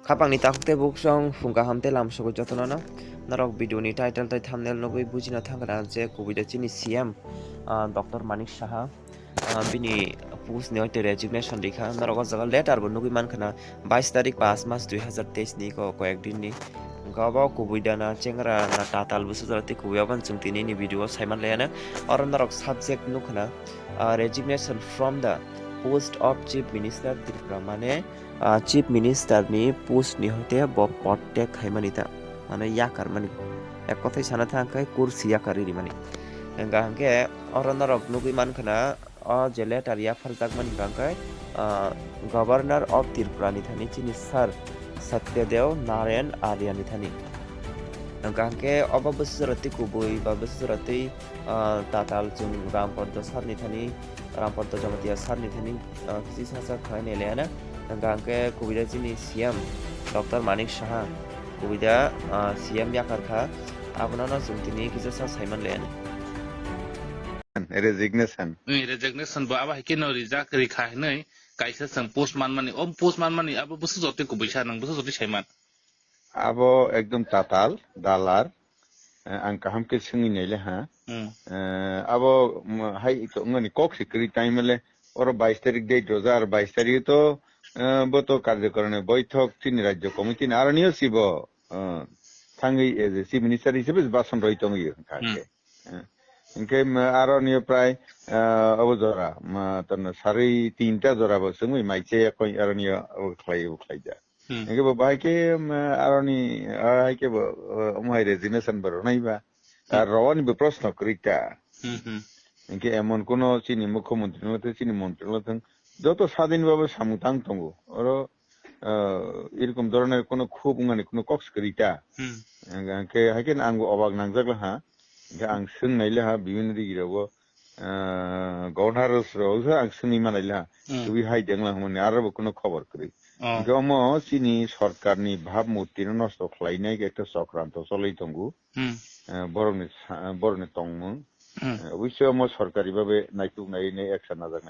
Kapangni takte buksong funga hamte lamsogo jotono narok video ni title tai thumbnail nogui bujina thangana je Kubui chini CM Dr.Manik Saha bini post ni oite resignation likha narok jaga letter bo nogui mankana 22 tarik 5 মাস 2023 ni ko কয়েকদিন ni gaba Kubui dana chengra na tatal busujati Kubui aban chungtini ni video saiman leyana or narok subject nukhana resignation from the post of chief minister Tripura mane chief minister ni post ni hoite bo potte khaimanita mane Yakarwi ek kothai sana thangkai kursi Yakarwi Rimani enga hangke oronarok nugui mankana o je letter ya farjakmani hangkai governor of Tripura ni thani chini sir Satyadev Narayan Arya ni thani enga hangke oba busurati Kubui ba busurati tatal chung rampordo sar ni thani rampordo jamatia sar ni thani kisi sasa khaine leyana enga hangke Kubui chini CM Dr.Manik Saha Kubui CM Yakarkha abonano jungtini kisa sa saiman leyana resignation ba aba hikino rijak rikha nei kaisa sang postman mani aba busu jote Kubui sa nang busu jote saiman abo ekdom tatal dalar ang kahamke singi nele ha abo hai to ngani kok sikri time le or 22 তারিখ date 2022 তারিখে তো বত কার্যকরণে বৈঠক তিন রাজ্য committee আরণীয় শিব থাঙ্গি এজ চিফ মিনিস্টার হিসেবে বাসন রইতং থাকে ইনকে আরণীয় প্রায় অবজরা তন 3.5টা জরা বসুই মাইছে কই আরণীয় খাইজা ইনকে বাইকে আরণী আইকে মহাই রেজিগনেশন বড় নাইবা আর রওয়ানি প্রশ্ন করিতা ইনকে এমন কোন চিনি মুখ্যমন্ত্রী মতে চিনি মন্ত্রী মতে যত স্বাধীনভাবে সামুতাং তঙ্গু ওর এরকম ধরনের কোন খুব মানে কোন কক্স করিতা কে হাইকেন আঙ্গু অবাক নাংজাগলা হা আং সোंनायले हा বিভিন্ন দিগিরাবো গভর্নরস রোজ আং সোंनि मानायले हा তুই হাই দেংলা মানে আরো কোনো খবর করি গম চিনি সরকারনি ভাবমূর্তি নষ্ট খালাইনাय একটা চক্রান্ত চলাই তঙ্গু বরনি তংমু অবশ্য সরকারি ভাবে নাইতুক নাইনে একশন নাজাক